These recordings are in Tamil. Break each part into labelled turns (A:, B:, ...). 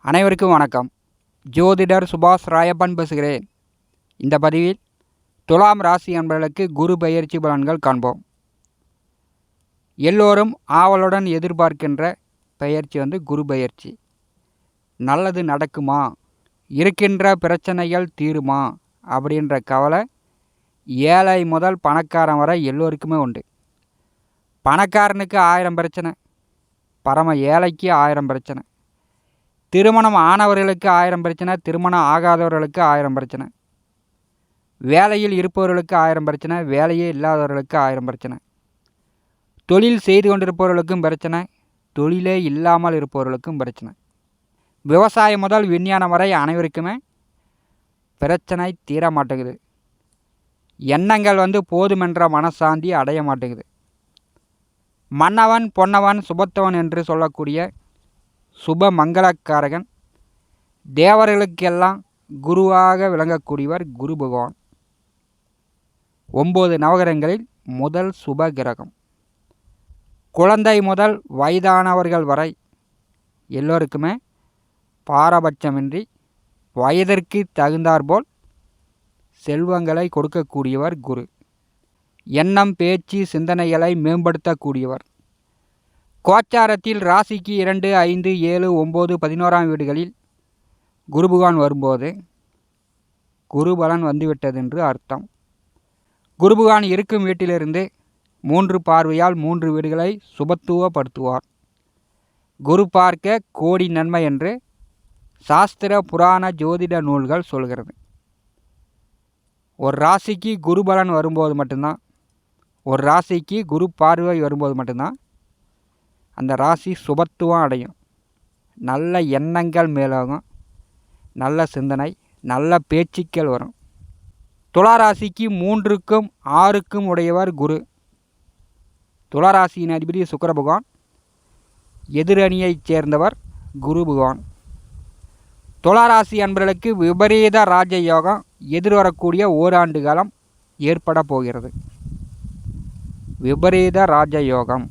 A: அனைவருக்கும் வணக்கம். ஜோதிடர் சுபாஷ் ராயப்பன் பேசுகிறேன். இந்த பதிவில் துலாம் ராசி அன்பர்களுக்கு குரு பெயர்ச்சி பலன்கள் காண்போம். எல்லோரும் ஆவலுடன் எதிர்பார்க்கின்ற பெயர்ச்சி குரு பெயர்ச்சி. நல்லது நடக்குமா, இருக்கின்ற பிரச்சனைகள் தீருமா அப்படின்ற கவலை ஏழை முதல் பணக்காரன் வரை எல்லோருக்குமே உண்டு. பணக்காரனுக்கு 1000 பிரச்சனை, பரம ஏழைக்கு 1000 பிரச்சனை. திருமணம் ஆனவர்களுக்கு 1000 பிரச்சனை, திருமணம் ஆகாதவர்களுக்கு 1000 பிரச்சனை. வேலையில் இருப்பவர்களுக்கு 1000 பிரச்சனை, வேலையே இல்லாதவர்களுக்கு 1000 பிரச்சனை. தொழில் செய்து கொண்டிருப்பவர்களுக்கும் பிரச்சனை, தொழிலே இல்லாமல் இருப்பவர்களுக்கும் பிரச்சனை. விவசாயம் முதல் விஞ்ஞானம் வரை அனைவருக்குமே பிரச்சனை தீர மாட்டேங்குது. எண்ணங்கள் போதுமென்ற மனசாந்தி அடைய மாட்டேங்குது. மன்னவன் பொன்னவன் சுபத்தவன் என்று சொல்லக்கூடிய சுப மங்களக்காரகன், தேவர்களுக்கெல்லாம் குருவாக விளங்கக்கூடியவர் குரு பகவான். 9 நவகிரகங்களில் முதல் சுப கிரகம். குழந்தை முதல் வயதானவர்கள் வரை எல்லோருக்குமே பாரபட்சமின்றி வயதிற்கு தகுந்தாற்போல் செல்வங்களை கொடுக்கக்கூடியவர் குரு. எண்ணம், பேச்சு, சிந்தனைகளை மேம்படுத்தக்கூடியவர். கோச்சாரத்தில் ராசிக்கு 2, 5, 7, 9, 11ஆம் வீடுகளில் குரு பகவான் வரும்போது குரு பலன் வந்துவிட்டது என்று அர்த்தம். குரு பகவான் இருக்கும் வீட்டிலிருந்து 3 பார்வையால் 3 வீடுகளை சுபத்துவப்படுத்துவார். குரு பார்க்க கோடி நன்மை என்று சாஸ்திர புராண ஜோதிட நூல்கள் சொல்கிறது. ஒரு ராசிக்கு குரு பலன் வரும்போது மட்டும்தான், ஒரு ராசிக்கு குரு பார்வை வரும்போது மட்டும்தான் அந்த ராசி சுபத்துவம் அடையும். நல்ல எண்ணங்கள் மேலாகும், நல்ல சிந்தனை, நல்ல பேச்சுக்கள் வரும். துளாராசிக்கு 3க்கும் 6க்கும் உடையவர் குரு. துளாராசியின் அதிபதி சுக்கிர பகவான், எதிரணியைச் சேர்ந்தவர் குரு பகவான். துளாராசி அன்பர்களுக்கு விபரீத ராஜயோகம் எதிர்வரக்கூடிய ஓராண்டு காலம் ஏற்பட போகிறது. விபரீத ராஜயோகம்.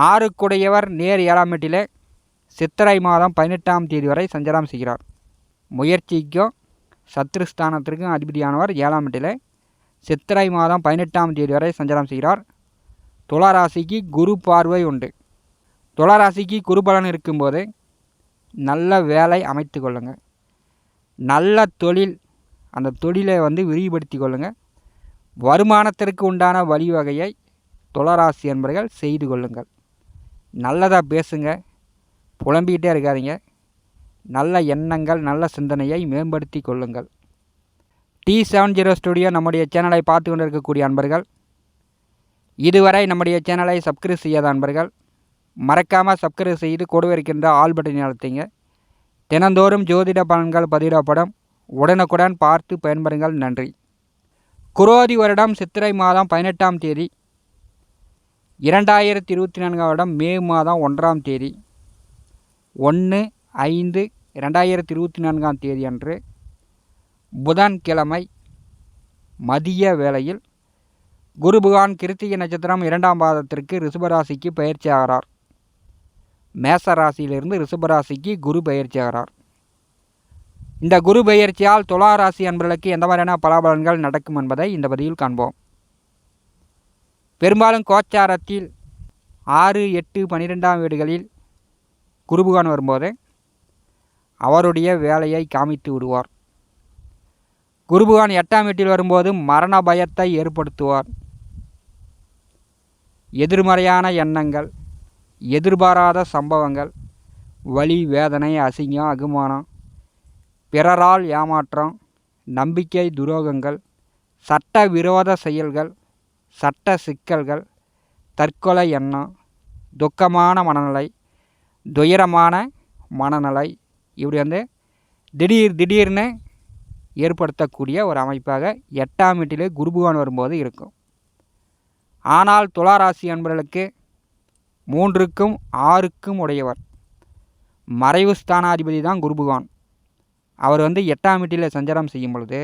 A: 6க்குடையவர் நேர் 7ஆம் வீட்டிலே சித்திரை மாதம் 18ஆம் தேதி வரை சஞ்சாரம் செய்கிறார். முயற்சிக்கும் சத்ருஸ்தானத்திற்கும் அதிபதியானவர் 7ஆம் வீட்டிலே சித்திரை மாதம் 18ஆம் தேதி வரை சஞ்சாரம் செய்கிறார். துளாராசிக்கு குரு பார்வை உண்டு. துளாராசிக்கு குரு பலன் இருக்கும்போது நல்ல வேலை அமைத்து கொள்ளுங்கள். நல்ல தொழில், அந்த தொழிலை விரிவுபடுத்தி கொள்ளுங்கள். வருமானத்திற்கு உண்டான வழிவகையை துளாராசி என்பர்கள் செய்து கொள்ளுங்கள். நல்லதாக பேசுங்க, புலம்பிக்கிட்டே இருக்காதீங்க. நல்ல எண்ணங்கள், நல்ல சிந்தனையை மேம்படுத்தி கொள்ளுங்கள். T70 ஸ்டுடியோ நம்முடைய சேனலை பார்த்து கொண்டு இருக்கக்கூடிய அன்பர்கள், இதுவரை நம்முடைய சேனலை சப்ஸ்கிரைப் செய்யாத அன்பர்கள் மறக்காமல் சப்ஸ்கிரைப் செய்து கூடவே இருக்கின்ற ஆல் பட்டனை அழுத்துங்க. தினந்தோறும் ஜோதிட பலன்கள் பதிவிடப்படும். உடனுக்குடன் பார்த்து பயன்பெறுங்கள். நன்றி. குரோதி வருடம் சித்திரை மாதம் 18ஆம் தேதி, 2024 வருடம் மே மாதம் 1ஆம் தேதி, 1/5/2024 தேதி அன்று புதன்கிழமை மதிய வேளையில் குரு பகவான் கிருத்திகை நட்சத்திரம் 2ஆம் பாதத்திற்கு ரிஷபராசிக்கு பயிற்சி ஆகிறார். மேச ராசியிலிருந்து ரிஷபராசிக்கு குரு பயிற்சி ஆகிறார். இந்த குரு பெயர்ச்சியால் துளாராசி அன்பர்களுக்கு எந்த மாதிரியான பலாபலன்கள் நடக்கும் என்பதை இந்த பதிவில் காண்போம். பெரும்பாலும் கோச்சாரத்தில் 6, 8, 12ஆம் வீடுகளில் குரு பகவான் வரும்போது அவருடைய வேலையை காமித்து விடுவார். குரு பகவான் 8ஆம் வீட்டில் வரும்போது மரண பயத்தை ஏற்படுத்துவார். எதிர்மறையான எண்ணங்கள், எதிர்பாராத சம்பவங்கள், வலி, வேதனை, அசிங்கம், அகுமானம், பிறரால் ஏமாற்றம், நம்பிக்கை துரோகங்கள், சட்ட விரோத செயல்கள், சட்ட சிக்கல்கள், தற்கொலை எண்ணம், துக்கமான மனநிலை, துயரமான மனநிலை, இப்படி திடீர்னு ஏற்படுத்தக்கூடிய ஒரு அமைப்பாக 8ஆம் வீட்டிலே குரு பகவான் வரும்போது இருக்கும். ஆனால் துளாராசி அன்பர்களுக்கு 3க்கும் 6க்கும் உடையவர் மறைவு ஸ்தானாதிபதி தான் குரு பகவான். அவர் 8ஆம் வீட்டில் சஞ்சாரம் செய்யும் பொழுது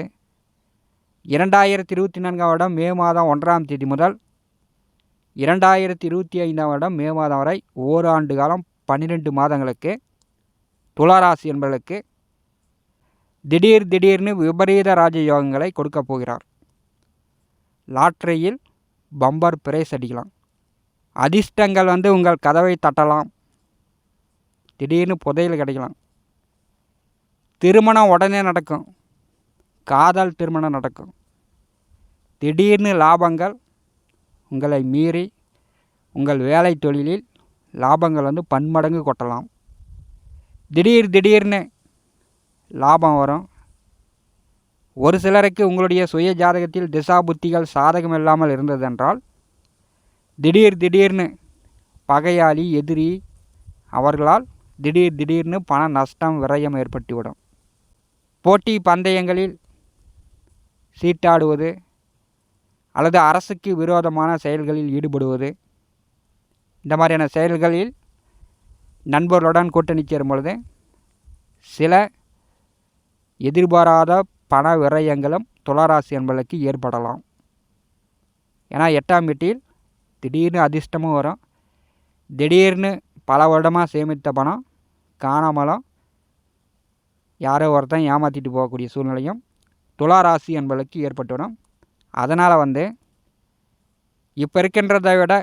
A: 2024 வருடம் மே மாதம் 1ஆம் தேதி முதல் 2025 வருடம் மே மாதம் வரை ஓராண்டு காலம் 12 மாதங்களுக்கு துளாராசி என்பவர்களுக்கு திடீர்னு விபரீத ராஜயோகங்களை கொடுக்க போகிறார். லாட்டரியில் பம்பர் பிரைஸ் அடிக்கலாம். அதிர்ஷ்டங்கள் உங்கள் கதவை தட்டலாம். திடீர்னு புதையல் கிடைக்கலாம். திருமணம் உடனே நடக்கும். காதல் திருமணம் நடக்கும். திடீர்னு லாபங்கள் உங்களை மீறி உங்கள் வேலை தொழிலில் லாபங்கள் பன்மடங்கு கொட்டலாம். திடீர்னு லாபம் வரும். ஒரு சிலருக்கு உங்களுடைய சுய ஜாதகத்தில் திசா புத்திகள் சாதகம் இல்லாமல் இருந்ததென்றால் திடீர்னு பகையாளி எதிரி அவர்களால் திடீர்னு பண நஷ்டம் விரயம் ஏற்பட்டுவிடும். போட்டி பந்தயங்களில் சீட்டாடுவது அல்லது அரசுக்கு விரோதமான செயல்களில் ஈடுபடுவது, இந்த மாதிரியான செயல்களில் நண்பர்களுடன் கூட்டணி சேரும் பொழுது சில எதிர்பாராத பண விரயங்களும் துளாராசி என்பதற்கு ஏற்படலாம். ஏன்னா 8ஆம் வீட்டில் திடீர்னு அதிர்ஷ்டமும் வரும். திடீர்னு பல வருடமாக சேமித்த பணம் காணாமலும் யாரோ ஒருத்தன் ஏமாற்றிட்டு போகக்கூடிய சூழ்நிலையும் துளாராசி என்பதற்கு ஏற்பட்டுவிடும். அதனால் இப்போ இருக்கின்றதை விட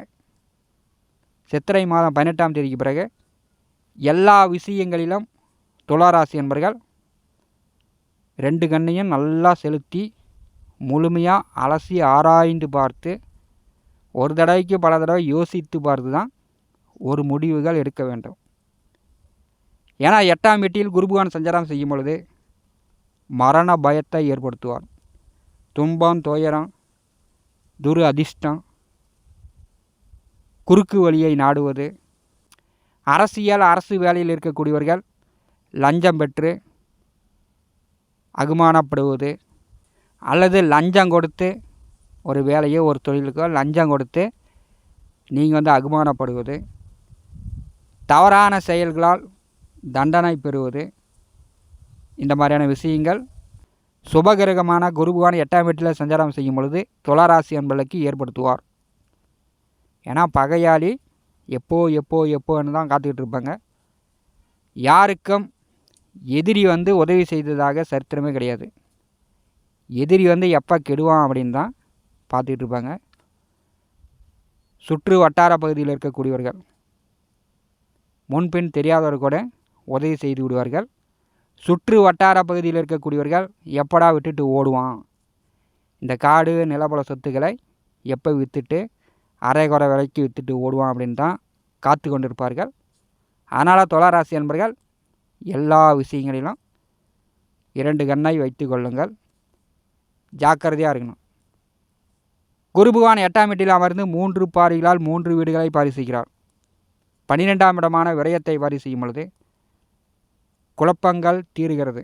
A: சித்திரை மாதம் 18ஆம் தேதிக்கு பிறகு எல்லா விஷயங்களிலும் துளாராசி என்பர்கள் 2 கண்ணையும் நல்லா செலுத்தி முழுமையாக அலசி ஆராய்ந்து பார்த்து ஒரு தடவைக்கு பல தடவை யோசித்து பார்த்து தான் ஒரு முடிவுகள் எடுக்க வேண்டும். ஏன்னா 8ஆம் வீட்டில் குருபகவான் சஞ்சாரம் செய்யும் பொழுது மரண பயத்தை ஏற்படுத்துவார். துன்பம், துயரம், துரு அதிர்ஷ்டம், குறுக்கு வழியை நாடுவது, அரசு வேலையில் இருக்கக்கூடியவர்கள் லஞ்சம் பெற்று அகுமானப்படுவது அல்லது லஞ்சம் கொடுத்து ஒரு வேலையோ ஒரு தொழிலுக்கோ லஞ்சம் கொடுத்து நீங்கள் அகுமானப்படுவது, தவறான செயல்களால் தண்டனை பெறுவது, இந்த மாதிரியான விஷயங்கள் சுபகிரகமான குருபகவான் 8ஆம் வீட்டில் சஞ்சாரம் செய்யும் பொழுது துளாராசி என்பதற்கு ஏற்படுத்துவார். ஏன்னா பகையாளி எப்போன்னு தான் காத்துக்கிட்டு இருப்பாங்க. யாருக்கும் எதிரி உதவி செய்ததாக சரித்திரமே கிடையாது. எதிரி எப்போ கெடுவான் அப்படின்னு தான் பார்த்துக்கிட்டு இருப்பாங்க. சுற்று வட்டார பகுதியில் இருக்கக்கூடியவர்கள் முன்பின் தெரியாதவர் கூட உதவி செய்து விடுவார்கள். சுற்று வட்டார பகுதியில் இருக்கக்கூடியவர்கள் எப்படா விட்டுட்டு ஓடுவான், இந்த காடு நிலபல சொத்துக்களை எப்போ விற்றுட்டு அரைகுறை விலைக்கு விற்றுட்டு ஓடுவான் அப்படின்னு தான் காத்து கொண்டிருப்பார்கள். அதனால் துளாராசி என்பர்கள் எல்லா விஷயங்களிலும் 2 கண்ணை வைத்து கொள்ளுங்கள். ஜாக்கிரதையாக இருக்கணும். குருபகவான் 8ஆம் வீட்டில் அமர்ந்து 3 பார்வைகளால் 3 வீடுகளை பரிசீலிக்கிறார். 12ஆம் இடமான விரயத்தை பரிசீலிக்கும் பொழுது குழப்பங்கள் தீருகிறது.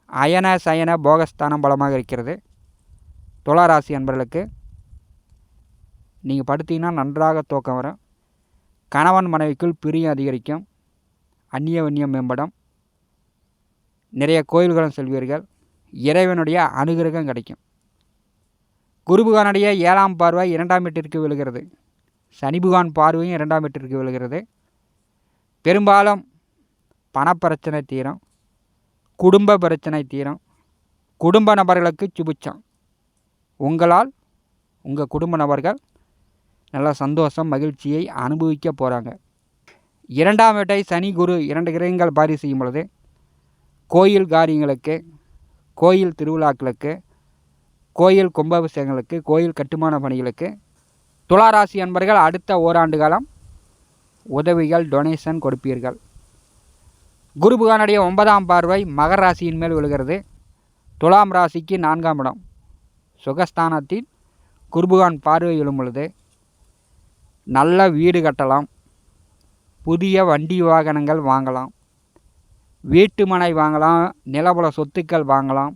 A: அயன சயன போகஸ்தானம் பலமாக இருக்கிறது. துளாராசி என்பவர்களுக்கு நீங்கள் படுத்தீங்கன்னா நன்றாக தூக்கம் வரும். கணவன் மனைவிக்குள் பிரியம் அதிகரிக்கும். அந்நியம் மேம்படும். நிறைய கோயில்களும் செல்வீர்கள். இறைவனுடைய அனுகிரகம் கிடைக்கும். குருபகவானுடைய 7ஆம் பார்வை 2ஆம் வீட்டிற்கு விழுகிறது. சனி பகவான் பார்வையும் 2ஆம் வீட்டிற்கு விழுகிறது. பெரும்பாலும் பணப்பிரச்சனை தீரும். குடும்ப பிரச்சனை தீரும். குடும்ப நபர்களுக்கு சுபிச்சம். உங்களால் உங்கள் குடும்ப நபர்கள் நல்ல சந்தோஷம் மகிழ்ச்சியை அனுபவிக்க போகிறாங்க. 2ஆம் வீட்டை சனி குரு 2 கிரகங்கள் பாரி செய்யும் பொழுது கோயில் காரியங்களுக்கு, கோயில் திருவிழாக்களுக்கு, கோயில் கும்பாபிஷேகங்களுக்கு, கோயில் கட்டுமான பணிகளுக்கு துளாராசி அன்பர்கள் அடுத்த ஓராண்டு காலம் உதவிகள் டொனேஷன் கொடுப்பீர்கள். குருபகவானுடைய 9ஆம் பார்வை மகர ராசியின் மேல் விழுகிறது. துலாம் ராசிக்கு 4ஆம் இடம் சுகஸ்தானத்தில் குருபகவான் பார்வை விழும் பொழுது நல்ல வீடு கட்டலாம். புதிய வண்டி வாகனங்கள் வாங்கலாம். வீட்டு மனை வாங்கலாம். நிலபுல சொத்துக்கள் வாங்கலாம்.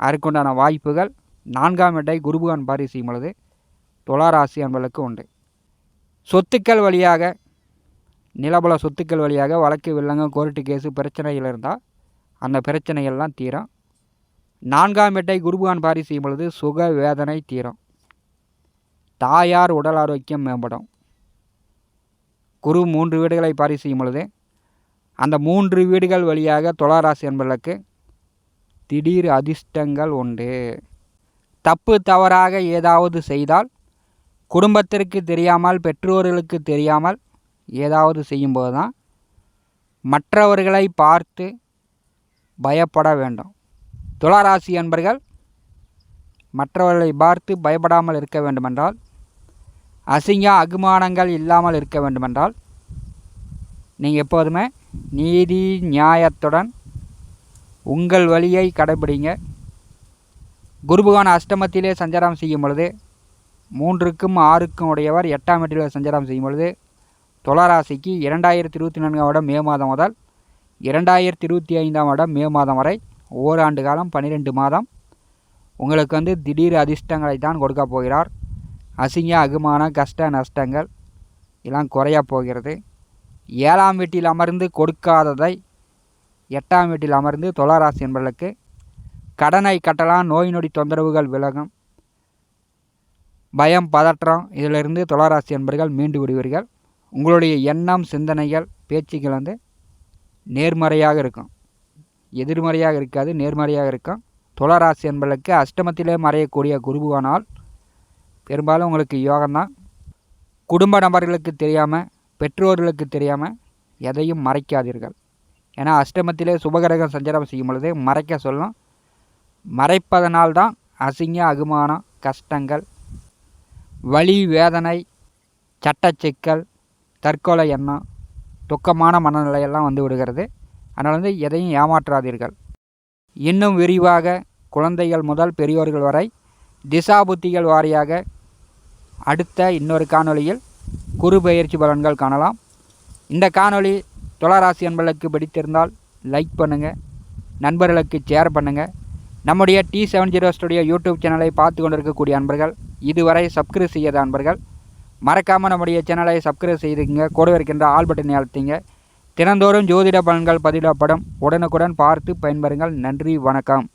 A: அதற்குண்டான வாய்ப்புகள் 4ஆம் இடை குருபகவான் பார்வை செய்யும் பொழுது துளாராசி என்பதற்கு உண்டு. சொத்துக்கள் வழியாக, நிலபுல சொத்துக்கள் வழியாக வழக்கு வில்லங்க கோர்ட்டு கேஸு பிரச்சனைகள் இருந்தால் அந்த பிரச்சனைகள்லாம் தீரும். 4ஆம் இடை குருபகவான் பார்வை செய்யும் பொழுது சுக வேதனை தீரும். தாயார் உடல் ஆரோக்கியம் மேம்படும். குரு 3 வீடுகளை பார்வை செய்யும் பொழுது அந்த 3 வீடுகள் வழியாக துளாராசி என்பவர்களுக்கு திடீர் அதிர்ஷ்டங்கள் உண்டு. தப்பு தவறாக ஏதாவது செய்தால் குடும்பத்திற்கு தெரியாமல், பெற்றோர்களுக்கு தெரியாமல் ஏதாவது செய்யும்போது தான் மற்றவர்களை பார்த்து பயப்பட வேண்டும். துளாராசி என்பர்கள் மற்றவர்களை பார்த்து பயப்படாமல் இருக்க வேண்டுமென்றால், அசிங்க அகுமானங்கள் இல்லாமல் இருக்க வேண்டுமென்றால், நீங்கள் எப்போதுமே நீதி நியாயத்துடன் உங்கள் வழியை கடைபிடிங்க. குருபகவான் அஷ்டமத்திலே சஞ்சாரம் செய்யும் பொழுது 3க்கும் 6க்கும் உடையவர் 8ஆம் வீட்டில் சஞ்சாரம் செய்யும் பொழுது துளாராசிக்கு 2024ஆம் வருடம் மே மாதம் முதல் 2025ஆம் வருடம் மே மாதம் வரை ஓராண்டு காலம் 12 மாதம் உங்களுக்கு திடீர் அதிர்ஷ்டங்களை தான் கொடுக்க போகிறார். அசிங்க அகுமான கஷ்ட நஷ்டங்கள் எல்லாம் குறைய போகிறது. 7ஆம் வீட்டில் அமர்ந்து கொடுக்காததை 8ஆம் வீட்டில் அமர்ந்து துளாராசி என்பவர்களுக்கு கடனை கட்டலாம், நோய் நொடி தொந்தரவுகள் விலகும், பயம் பதற்றம் இதிலிருந்து துளாராசி என்பவர்கள் மீண்டு விடுவீர்கள். உங்களுடைய எண்ணம் சிந்தனைகள் பேச்சுக்கள் நேர்மறையாக இருக்கும், எதிர்மறையாக இருக்காது, நேர்மறையாக இருக்கும். துளாராசி என்பவர்களுக்கு அஷ்டமத்திலே மறையக்கூடிய குருபகவானால் பெரும்பாலும் உங்களுக்கு யோகம்தான். குடும்ப நபர்களுக்கு தெரியாமல், பெற்றோர்களுக்கு தெரியாமல் எதையும் மறைக்காதீர்கள். ஏன்னா அஷ்டமத்திலே சுபகிரகம் சஞ்சாரம் செய்யும் பொழுது மறைக்க சொல்லும். மறைப்பதனால்தான் அசிங்க அகுமானம் கஷ்டங்கள், வலி வேதனை, சட்டச்சிக்கல், தற்கொலை எண்ணம், துக்கமான மனநிலையெல்லாம் விடுகிறது. அதனால் எதையும் ஏமாற்றாதீர்கள். இன்னும் விரிவாக குழந்தைகள் முதல் பெரியோர்கள் வரை திசா புத்திகள் வாரியாக அடுத்த இன்னொரு காணொளியில் குரு பெயர்ச்சி பலன்கள் காணலாம். இந்த காணொளி துளாராசி என்பவர்களுக்கு பிடித்திருந்தால் லைக் பண்ணுங்கள், நண்பர்களுக்கு ஷேர் பண்ணுங்கள். நம்முடைய T70 ஸ்டுடியோ யூடியூப் சேனலை பார்த்து கொண்டிருக்கக்கூடிய அன்பர்கள், இதுவரை சப்ஸ்கிரைப் செய்யாத அன்பர்கள் மறக்காமல் நம்முடைய சேனலை சப்ஸ்கிரைப் செய்துங்க. கூட இருக்கின்ற ஆல் பட்டனை அழுத்திங்க. தினந்தோறும் ஜோதிட பலன்கள் பதிவிடப்படும். உடனுக்குடன் பார்த்து பயன்பெறுங்கள். நன்றி, வணக்கம்.